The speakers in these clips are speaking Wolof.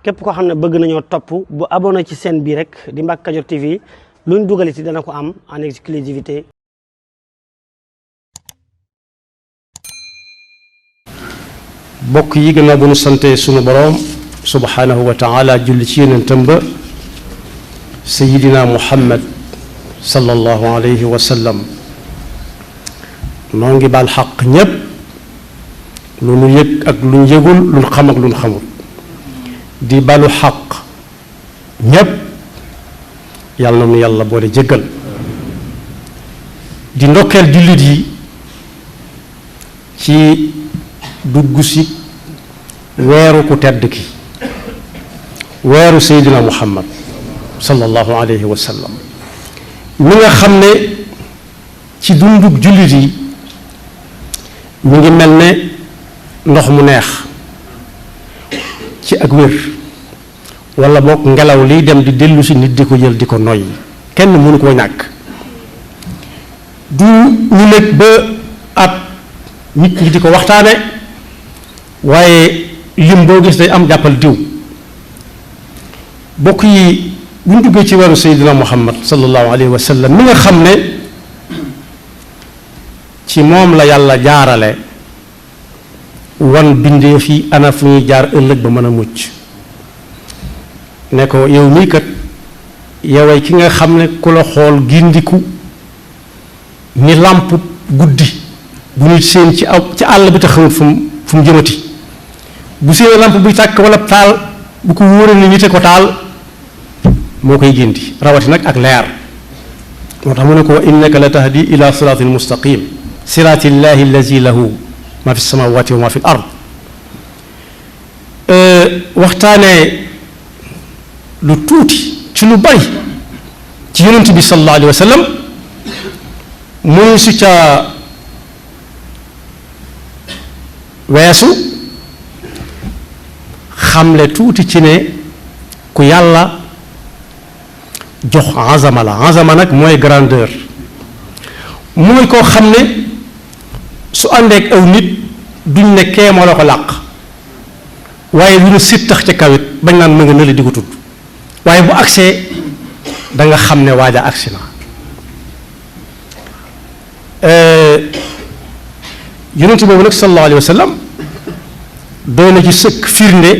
képp koo xam ne bëgg nañoo topp bu abonné ci chaîne bii rek di Mbacke Kadior TV luñ dugaliti dana ko am en exclusivité. bokk yi gannaaw bu nu sante sunu boroom subhanahu wa taala julli ci yonentam ba sayidina muhammad sallallahu alayhi wa sallam noo ngi baal xaq ñépp lu nu yëg ak lu nu yëgul lu nu xam ak lu nu xamul di balu xaq ñépp yàlla na nu yàlla boole jéggal di ndokkeel jullit yi ci dugg si weeru ku tedd ki weeru seydina muhammad sallallahu alayhi wa sallam mi nga xam ne ci dundug jullit yi mi ngi mel ne ndox mu neex ci ak wér wala boog ngelaw liy dem di dellu si nit di ko jël di ko noyyi kenn mënu koo ñàkk du ñu nekk ba at nit ñi di ko waxtaane waaye lim boo gis day am jàppal diw bokk yi bu ñu duggee ci weeru seydina muhammad sallallahu alayhi wa sallam mi nga xam ne ci moom la yàlla jaarale wan bindeef yi ana fu ñuy jaar ëllëg ba mën a mucc ne ko yow mii kat yoway ki nga xam ne ku la xool gindiku ni làmp guddi bu nit seen ci àll bi te xamut fu mu jëmati bu seen làmp buy tàkk wala taal bu ko wóoree ni nite ko taal moo koy gindi rawati nag ak leer moo tax mu ne ko wa innaka la tahdi ila siratin mustaqim siratillahi allazi lahu ma fi samawati wa ma fi ard waxtaanee lu tuuti ci lu bari ci yonent bi sallallahu alayhi wa sallam muy su ca weesu xamle tuuti ci ne ku yàlla jox azama la azama nag mooy grandeur mooy koo xam ne su àndeek aw nit duñ ne kee moo la ko làq waaye lu ñu sittax ca kawit bañ naan ma nga nële di ko tudd waaye bu agsee da nga xam ne waaja agsi na yonent boobu nag sallallahu alayhi wa sallam doy na ci sëkk firnde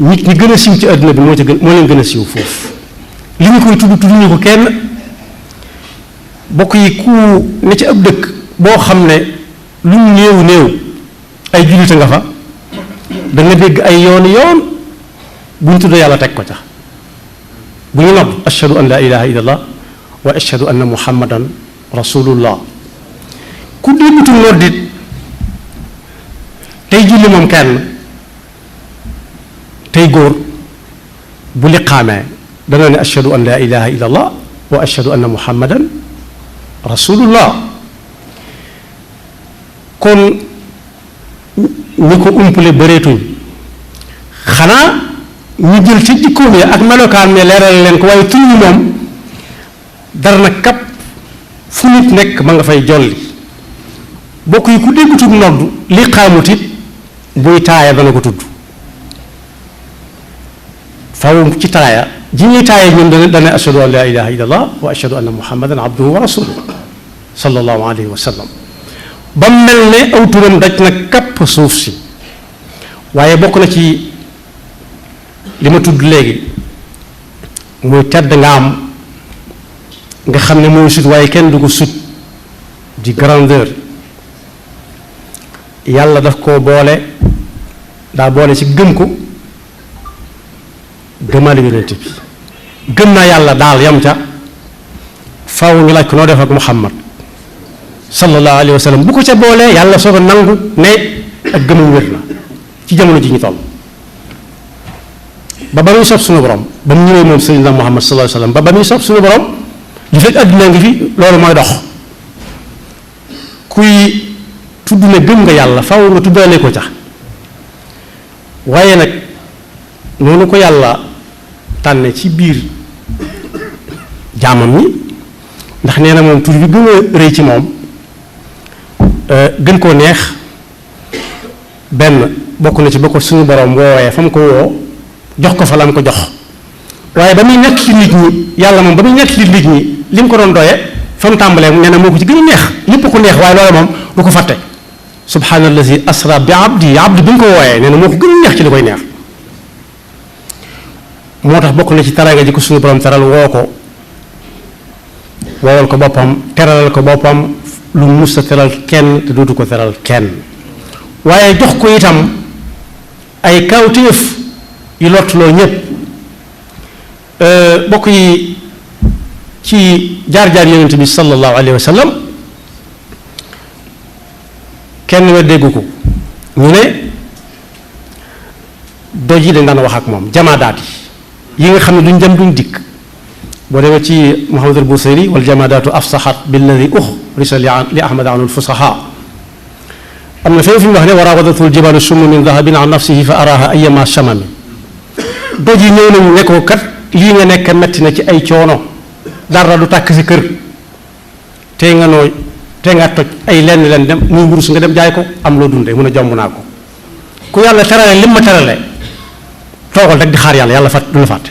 nit ñi gën a siiw ci àdduna bi moo leen gën a siiw foofu li ñu koy tudd ñu ko kenn bokk yi ku ne ci ab dëkk boo xam ne lu mu néew néew ay jullite nga fa da nga dégg ay yoon bu ñu tudd yàlla teg ko ca bu ñu nopp ashhadu an la ilaha illallah wa ashhadu anna muhammadan rasulullah ku déggutul noddit tey julli moom kenn tey góor bu liqaamee dana ne ashhadu an la ilaha illallah wa ashhadu anna muhammadan rasulullah kon ñi ko umpale bëreetuñ xanaa ñu jël ci jikkoom ya ak melokaan ne leeral leen ko waaye tur yi moom dara na kap fu nit nekk ma nga fay jolli bokk yi ku déggutul nodd li xaamut it buy taaya dana ko tudd faw ci taaya ji ñuy taaya ñun dana ashhadu an la ilaha illallah wa ashhadu anna muhammadan abduhu wa rasuluhu sallallahu alayhi wa sallam ba mel ne aw turam daj na kapp suuf si waaye bokk na ci li ma tudd léegi muy tedd nga am nga xam ne mooy sut waaye kenn du ko sut di grandeur yàlla daf koo boole daa boole ci gëm ko gëmaale yonent bi gëm naa yàlla daal yam ca faw ñu laaj ko noo def ak muhammad sallallahu alayhi wa sallam bu ko ca boolee yàlla soo ko nangu ne ak gëmam wér na ci jamono ji ñu toll ba muy sob suñu borom ba mu ñëwee moom sayyidina muhammad sallallahu alayhi wa sallam ba muy sob suñu borom li fekk àdduna ngi fi loolu mooy dox kuy tudd ne gëm nga yàlla faw nga tuddaale ko ca waaye nag noonu ko yàlla tànne ci biir jaamam ñi ndax nee na moom tur bi gën a rëy ci moom gën koo neex benn bokk na ci ba ko suñu borom woowee fa mu ko woo jox ko fa la mu ko jox waaye ba muy nekk ci nit ñi yàlla moom ba muy nekk ci nit ñi li mu ko doon doyee fa mu tàmbalee nee na moo ko ci gën a neex lépp ko neex waaye loolu moom du ko fàtte subhaanallazi asra bi abdi bi mu ko wooyee nee na moo ko gën a neex ci li koy neex moo tax bokk na ci teraanga ji ko suñu borom teral woo ko woowal ko boppam teralal ko boppam lu mus a teral kenn te dootu ko teral kenn waaye jox ko itam ay kawtéef yu lottuloo ñépp bokk yi ci jaar-jaar yonent bi sallallahu alayhi wa sallam kenn we déggu ko ñu ne doj yi dañ daan wax ak moom jamaadaat yi nga xam ne duñ dem duñ dikk boo demee ci Muhammad al Busayri wal jamaadaatu afsaxat billadi uxrisa li ahmad anul fusaha am na fenn fi mu wax ne wa rawadatu l jibalu shummu min dahabin an nafsihi fa araha ayama chamami doj yi ñëw nañu ne ko kat lii nga nekk metti na ci ay coono dara du tàkk si kër tey nga nooy tey nga toj ay lenn dem muy mburus nga dem jaay ko am loo dundee mun a jomb naa ko ku yàlla terale lim ma terale toogal rek di xaar yàlla du la fàtte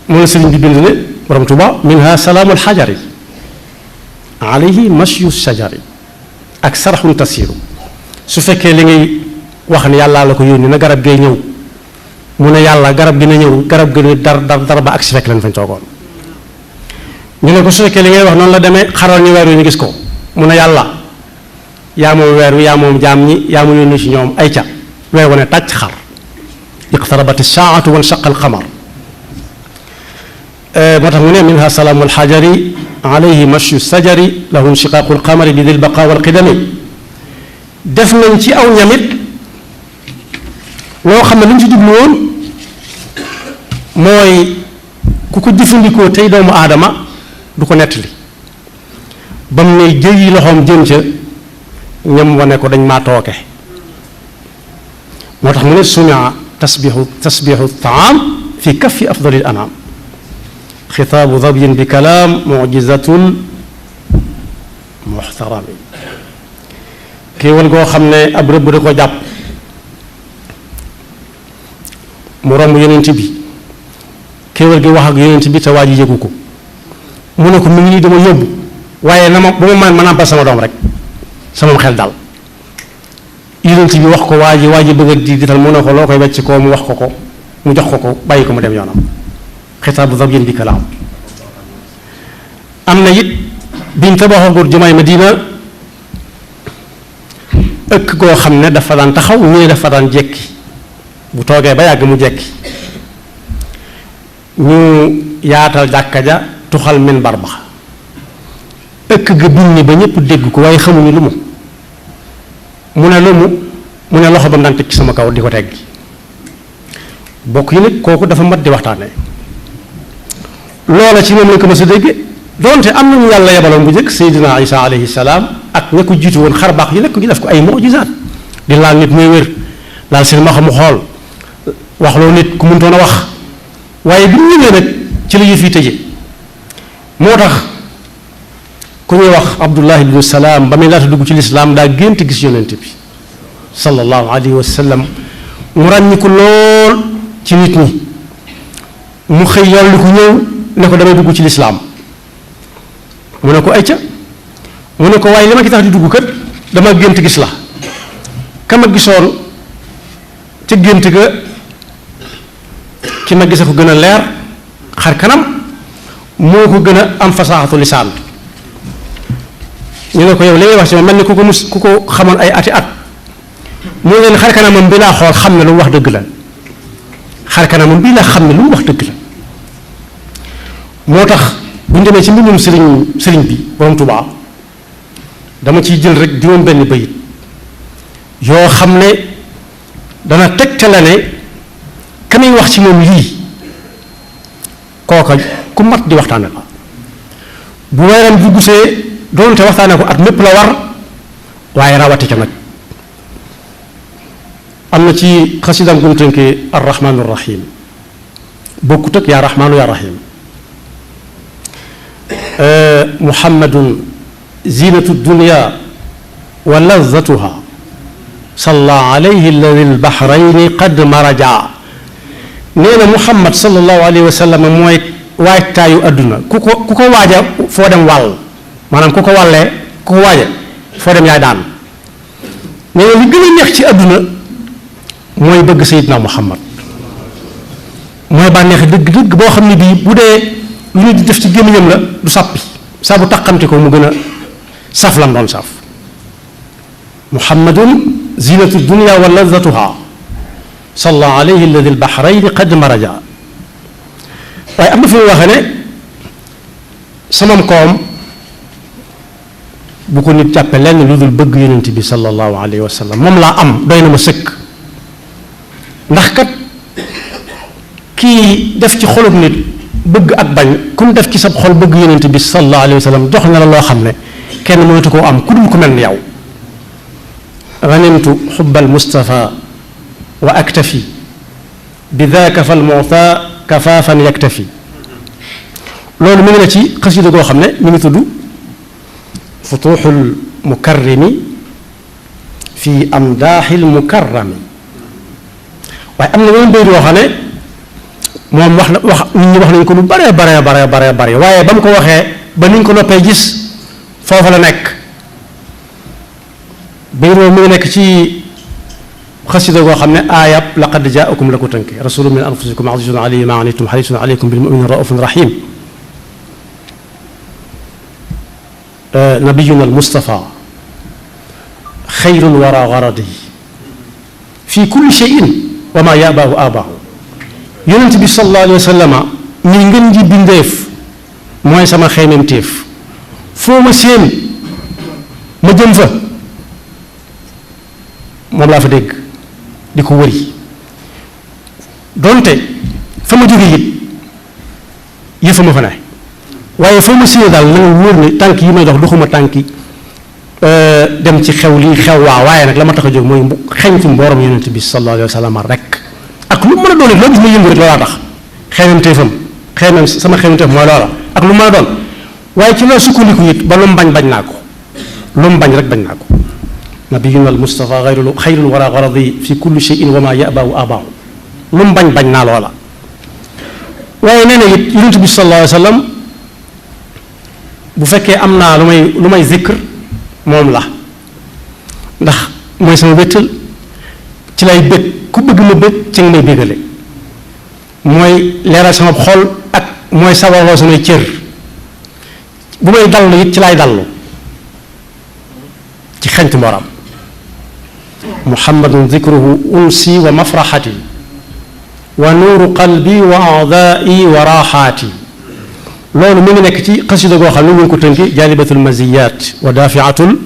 mu ne sëriñ bi bind ne borom Tuuba minha salaamul xajari alayhi mashyu shajari ak saraxun tasiru su fekkee li ngay wax ne yàllaa la ko yónni na garab gay ñëw mu ne yàlla garab gi na ñëw garab gi dar ba ak si fekk leen fañ toogoon ñu ne ko su fekkee li ngay wax noonu la demee xaral ñu weer wi ñu gis ko mu ne yàlla yaa moom weer wi yaa moom jaam ñi yaa ma yónni ci ñoom ay ca weer wane tàcc xar iqtarabati saatu wan shaqa alqamar moo tax mu ne minha salaamu alxajari alayhi mashu sajari lahu inshiqaaqu alqamari bi dil baqa walqidami def nañ ci aw ñamit loo xam ne lu ñu ci jublu woon mooy ku ko jëfandikoo tey doomu aadama du ko nettali ba mu ne jëyi loxoom jëm ca ñam wane ko dañ maa tooke moo tax mu ne sumia tasbixu taam fi kaffi afdalil anaam xitaabu dabyin bi kalaam mujizatul muxtarami kéewal goo xam ne ab rëbb da ko jàpp mu romb yonent bi kéewal gi wax ak yonent bi te waa ji yëgu ko mu ne ko mu ngi nii dama yóbbu waaye na ma ba ma mën a nàmpal sama doom rek sama xel dal yonent bi wax ko waa ji bëgg a diital mu ne ko loo koy wecc koo mu wax ko mu jox ko bàyyi ko mu dem yoonam xitaabu dabyin bi kalaam am na it biñ tabaxagul jumaay Madina ëkk goo xam ne dafa daan taxaw ñu ne dafa daan jekki bu toogee ba yàgg mu jekki ñu yaatal jàkka ja tuxal minbar ba ëkk ga binni ba ñëpp dégg ko waaye xamuñu lu mu ne loxo ba mu daan teg ci sama kaw di ko teggi bokk yi nag kooku dafa mat di waxtaane loola ci moom lañ ko mës a dégg donte am nañu yàlla yebaloon bu njëkk Seydina Isa alayhi salaam ak ña ko jiitu woon xar baax yi nekk ñu def ko ay mujizaat di laal nit muy wér laal seen ma mu xool wax loo nit ku mëntoon a wax waaye bi ñu ñëwee nag ci la yëf yi tëje moo tax ku ñuy wax Abdullah ibnu Salaam ba muy laata dugg ci lislaam daa gént gis yonent bi sallallahu alayhi wa sallam mu ràññi ko lool ci nit ñi mu xëy yolli ko ñëw ne ko damay dugg ci lislaam mu ne ko ayca mu ne ko waaye li ma ci tax di dugg kat dama gént gis la ka ma gisoon ca gént ga ki ma gise ko gën a leer xar kanam moo ko gën a am fasaaxatu lisaan ñu ne ko yow li ngay wax ci ma mel ni ku ko xamoon ay ati at moo leen xar kanamam bi laa xool xam ne lu mu wax dëgg la xar kanamam bii laa xam ne lu mu wax dëgg la moo tax bu ñu demee ci mbindum sëriñ bi borom Tuubaa dama ciy jël rek juróom benn bayit yoo xam ne dana tegtale ne ka muy wax ci moom lii kooka ku mat di waxtaane la bu weeram bu gusee doonte waxtaane ko at mépp la war waaye rawati ca nag am na ci xasidam gu mu tënkee arrahmaanu rahim bokkut ak yaa rahmaanu yaa rahim muhammadun zinatu dunya wa lazatuha salla alayhi alladi albahrayni qad maraja. nee na Muhammad sallallahu alayhi wa sallam mooy waajtaayu adduna ku ko waaja foo dem wàll maanaam ku ko wàllee ku ko waaja foo dem yaay daan. nee na li gën a neex ci adduna mooy bëgg Seydina Muhammad mooy bànneex dëgg-dëgg boo xam ne bii bu dee lu ñu di def ci gémmiñam la du sàppi saa bu taqamti ko mu gën a saf lam doon saf. Muhammadun zinatu dunya wa ladatuha salla alayhi alladi albahrayni qad maraja. waaye am na fu mu waxee ne samam koom bu ko nit jàppe lenn lu dul bëgg yonent bi sallallahu alayhi wa sallam moom laa am doy na ma sëkk. ndax kat kii def ci xolub nit bëgg ak bañ ku mu def ci sab xol bëgg yonent bi sallallahu alayhi wa sallam jox na la loo xam ne kenn mënatu koo am ku dul ku mel ni yow. ganimtu xubbal Mustafa wa aktafi bi daaka fal mu'ta kafaafan yaktafi. loolu mi ngi ne ci xasida goo xam ne mi ngi tudd futuuxul mukarrimi fi amdaaxil mukarrami. waaye am na yeneen bayit yoo xam ne moom wax nit ñi wax nañ ko lu bare waaye ba mu ko waxee ba niñ ko noppee gis foofa la nekk. bayit moom mi ngi nekk ci xasida goo xam ne aayab laqad jaakum la ko tënke rasulun min anfusikum azizun alayhi ma anittum harisun alaykum bil mu'minina raufun rahim. nabiyuna al mustafa xayrul wara garadi fi kulli shay'in wa ma yabaahu abaahu. yonent bi sallallahu alayhi wa sallam mi ngeen ji bindeef mooy sama xeymemteef foo ma séen ma jëm fa moom laa fa dégg di ko wëri donte fa ma jóge it yëfa ma fa ne waaye foo ma séen daal na nga wóor ne tànk yi may dox doxuma tànki dem ci xew lii xew waa waaye nag la ma tax a jóg mooy xeñtu mboorom yonent bi sallallahu alayhi wa sallam rek. ak lu mën a doon it loo gis ma yëngu rek loolaa tax xeymemteefam sama xeymemteef mooy loola ak lu mën a doon waaye ci loolu sukkandiku it ba lu mu bañ naa ko lu mu bañ rek bañ naa ko. nabiyuna al mustafa xayrul wara garadi fi kulli shay'in wa ma yabaahu abaahu lu mu bañ naa loola. waaye nee na it yonent bi sallallahu alayhi wa sallam bu fekkee am naa lu may zikr moom la ndax mooy sama wéttal ci lay bëgg ku bëgg ma bëgg ci nga may bëggale mooy leeral sama xol ak mooy sawarloo samay cër bu may dallu it ci lay dallu ci xent mboram. muhammadun zikruhu unsi wa mafraxati wa nuuru qalbi wa aadaai wa raaxaati. loolu mi ngi nekk ci xasida goo xam ne ñu ngi ko tënki jaalibatul maziyat wa daafiatul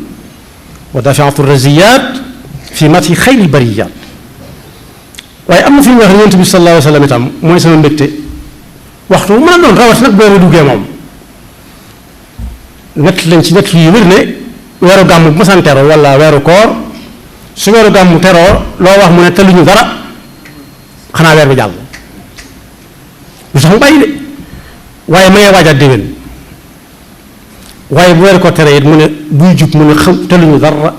raziyat fi mati xayril bariyat. waaye am na fi ñu wax ne yonent bi sallallahu alayhi wa sallam itam mooy sama mbégte waxtu bu mën a doon rawat nag boo ma duggee moom nett lañ ci nett yu wér ne weeru gàmmu bu ma san teroo wala weeru koor su weeru gàmmu teroo loo wax mu ne tëluñu dara xanaa weer bi jàll lu sax mu bàyyi de waaye mayee waajaat déwén waaye bu weeru ko tere it mu ne buy jub mu ne xaw tëluñu dara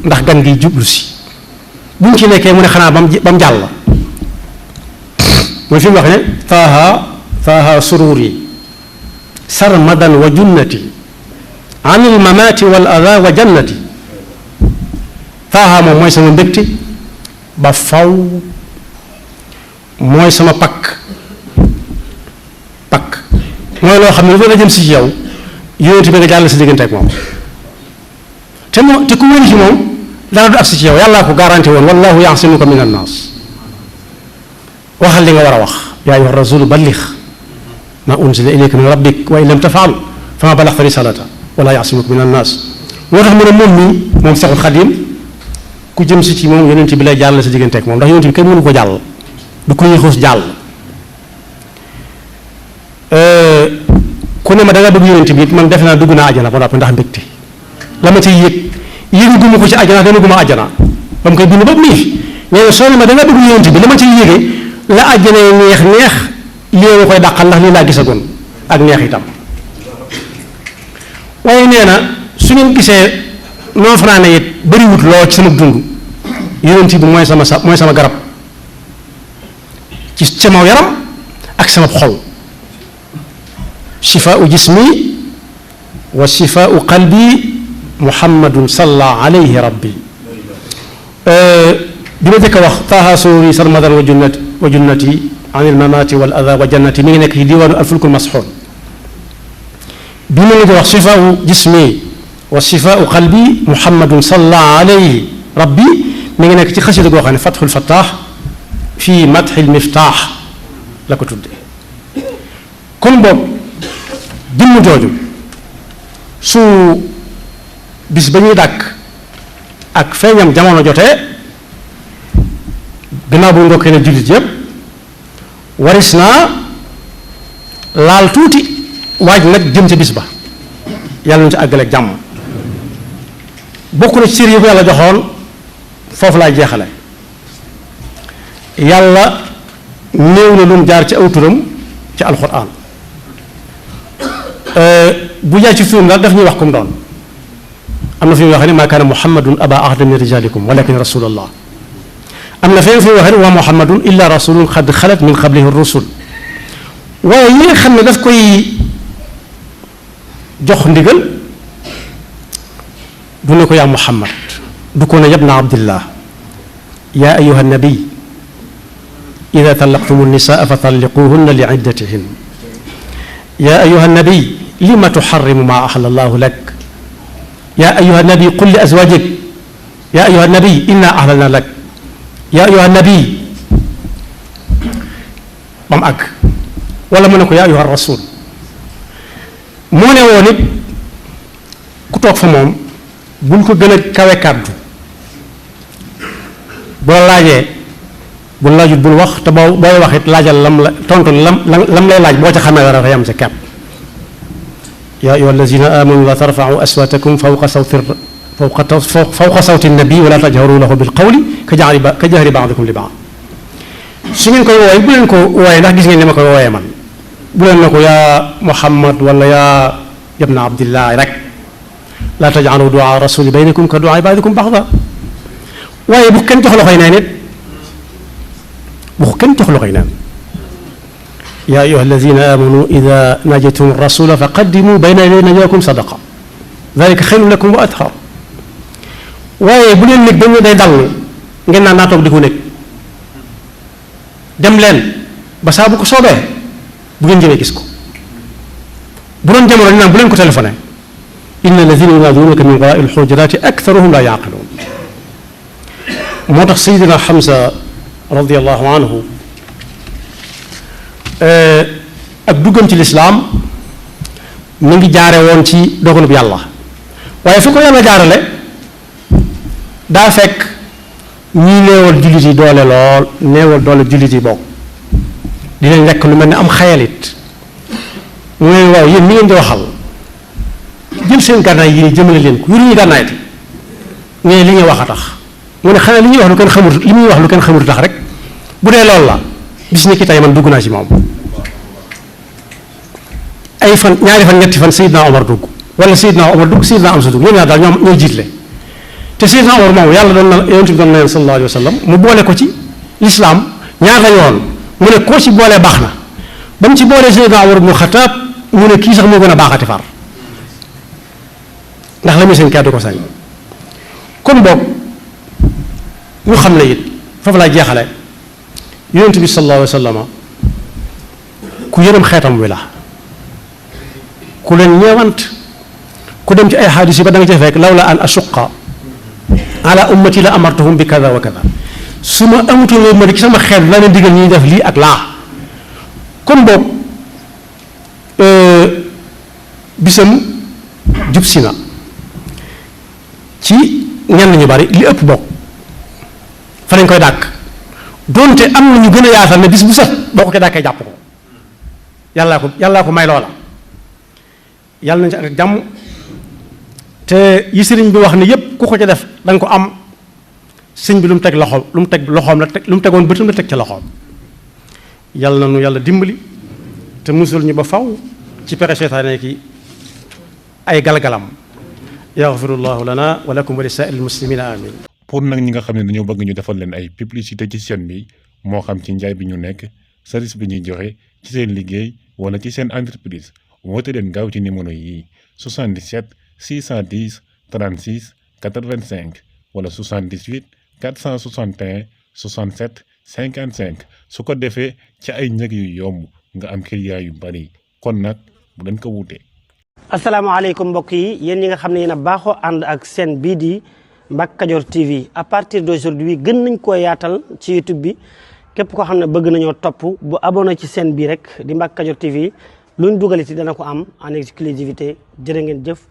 ndax gan gi jublu si buñ ci nekkee mu ne xanaa ba mu jàll mooy fi mu wax ne taaha sururi sarmadan wa junnati anil mamati wal ada wa jannati. taaha moom mooy sama mbégte ba faw mooy sama pakk mooy loo xam ne lu la jëm si yow yonent bi nga jàll sa diggante ak moom te ku wëri ci moom dara du agsi ci yow yàllaa ko garanti woon wallahu yaasimuka min annaas. waxal li nga war a wax yaa ayyuha rasulu ballix ma unzila ilayka min rabbik wa in lam tafaal fama balaxta risalata wala yaasimuka min annaas. moo tax mu ne moom mii moom Seexul Xadiim ku jëm si ci moom yonent bi lay jàll sa diggante ak moom ndax yonent bi kenn mënu ko jàll du ko yéexoos jàll. ku ne ma da nga bëgg yonent bi man defe naa dugg naa àjjana ba noppi ndax mbégte la ma cay yëguma ko ci àjjana demaguma àjjana ba mu koy bind ba nii mais soo ne ma da nga bëgg yonent bi la ma cay yëgee la àjjana neex lii ma koy dàqal ndax lii laa gisagoon ak neex itam. waaye nee na su ngeen gisee noo fanaane it bëriwut lool ci sama dund yonent bi mooy sama garab ci sama yaram ak sama xol shifaau jismi wa shifaau qalbi muhammadun salla alayhi rabbi bi ma jëkk a wax taaha suuri sarmadan wa junnati an il mamati wal ada wa jannati mi ngi nekk ci diwaanu alfulkul masxoon bi ma ngi wax shifaau jismi wa shifaau qalbi muhammadun salla alayhi rabbi mi ngi nekk ci xasida goo xam ne fatxul fattaax fii matxil miftaax la ko tudde kon boobu jëmm jooju su bis ba ñuy dàkk ak feeñam jamono jotee gannaaw bu ndokkee ne jullit yépp waris naa laal tuuti waaj nag jëm ca bis ba yàlla na ci àggaleeg jàmm bokk na ci cër yi ko yàlla joxoon foofu laay jeexale yàlla néew na lu mu jaar ci aw turam ci alxuraan bu jaay ci turam daal daf ñuy wax kum doon am na fi muy waxee ne maa kaana muhammadun aba ahada min rijalikum walakin rasulallah am na feneen fi muy waxee ne wa muhammadun illa rasulun xad xalat min qablihi rusul waaye yi nga xam ne daf koy jox ndigal du ne ko yaa muhammad du ko ne yabna abdillah yaa ayuha nabi ida talaqtumu nisaa fa talliquhunna li iddatihin yaa ayuha nabi lima tuxarrimu maa axala allahu lak yaa ayuha nabi qul li azwajik yaa ayuha nabi inna ahlalna lak yaa ayuha nabi ba mu àgg wala mu ne ko yaa ayuha rasul moo ne woon it ku toog fa moom bul ko gën a kawe kàddu boo laajee bul laajut bul wax te booy wax it laajal lam la tontu lam lay laaj boo ca xamee dara yam ca kepp yaa ayyuha allazina amanu la tarfa'u aswatakum fawqa sawti nabi wala tajharu lahu bil qawli ka jahri ba'dikum li ba'd su ngeen koy wooye bu leen ko wooye ndax gis ngeen ni ma koy wooyee man bu leen ne ko yaa muhammad wala yaa ibna abdillah rek la taj'alu du'a rasuli baynakum ka du'a ba'dikum ba'da waaye bu kenn jox loxoy neen it bu kenn jox loxoy neen yaa ayyuha allazina amanu ida najaytum rasula fa qaddimu bayna yaday najaakum sadaqa dalika xayrun lakum wa athar waaye bu leen nekk dañu day dal ngeen naan naa toog di ko nekk dem leen ba saa bu ko soobee bu ngeen jëmee gis ko bu doon jamono naan bu leen ko téléphoné inna alladina yunaadunaka min waraai alxujuraati aktharuhum la yaqiluun moo tax Seydina Hamza radiallahu anhu ak duggam ci lislaam mu ngi jaare woon ci dogalub yàlla waaye fi ko yàlla jaarale daa fekk ñii néewal jullit yi doole lool néewal doole jullit yi bokk di leen lekk lu mel ne am xayalit mu ne waaw yéen ñi ngeen di waxal jël seen gànnaay yi ni jëmale leen ko yoruñu gànnaay te ñee li ñuy wax a tax mu ne xanaa li ñuy wax lu kenn xamul li muy wax lu kenn xamul tax rek bu dee loolu la bis ni ki tey man dugg naa ci moom ay fan ñaari fan ñetti fan Seydina Omar dugg wala Seydina Omar dugg Seydina Amsa dugg ñoom ñaar daal ñoo jiitle te Seydina Omar moom yàlla doon na yonent bi doon na leen sallallahu alayhi wa sallam mu boole ko ci lislaam ñaar la yoon mu ne koo ci boolee baax na ba mu ci boolee Seydina Omar ibnu Xataab mu ne kii sax moo gën a baaxati far ndax la muy seen kàddu ko sañ kon boog ñu xam ne it foofu laa jeexale yonent bi sallallahu alayhi wa sallam ku yërëm xeetam wi la ku leen ñeewant ku dem ci ay xaadis yi ba da nga ci fekk lawla an asuqa ala ummati la amartuhum bi kada wa kada su ma amutoon loolu ma di ci sama xeet la leen digal ñuy def lii ak laa kon boog bisam jub si na ci ñenn ñu bari li ëpp bokk fa lañ koy dàkk donte am na ñu gën a yaatal ne bis bu set boo ko ko dàkkee jàpp ko yàllaa ko may loola yàlla nañ ci ak jàmm te yi sëriñ bi wax ne yépp ku ko ca def da nga ko am sëñ bi lu mu teg loxoom lu mu teg loxoom la teg lu mu tegoon bëtam la teg ca loxoom yàlla na nu yàlla dimbali te musul ñu ba faw ci pexe seytaane ki ay galgalam yaxfirullahu lana wa lakum wa li saa'iril muslimina amin pour nag ñi nga xam ne dañoo bëgg ñu defal leen ay publicité ci chaîne bi moo xam ci njaay bi ñu nekk service bi ñuy joxe ci seen liggéey wala ci seen entreprise woote leen gaaw ci numéro yi 77 610 36 85 wala 78 461 67 55 su ko defee ci ay njëg yu yomb nga am client yu bari kon nag bu leen ko wuute. asalaamaaleykum mbokk yi yéen ñi nga xam ne yéen a baaxoo ànd ak seen bii di Mbacke Kadior TV à partir d'aujourd'hui gën nañ koo yaatal ci YouTube bi képp koo xam ne bëgg nañoo topp bu abonné ci seen bii rek di Mbacke Kadior TV luñ dugaliti dana ko am en exclusivité jërë ngeen jëf.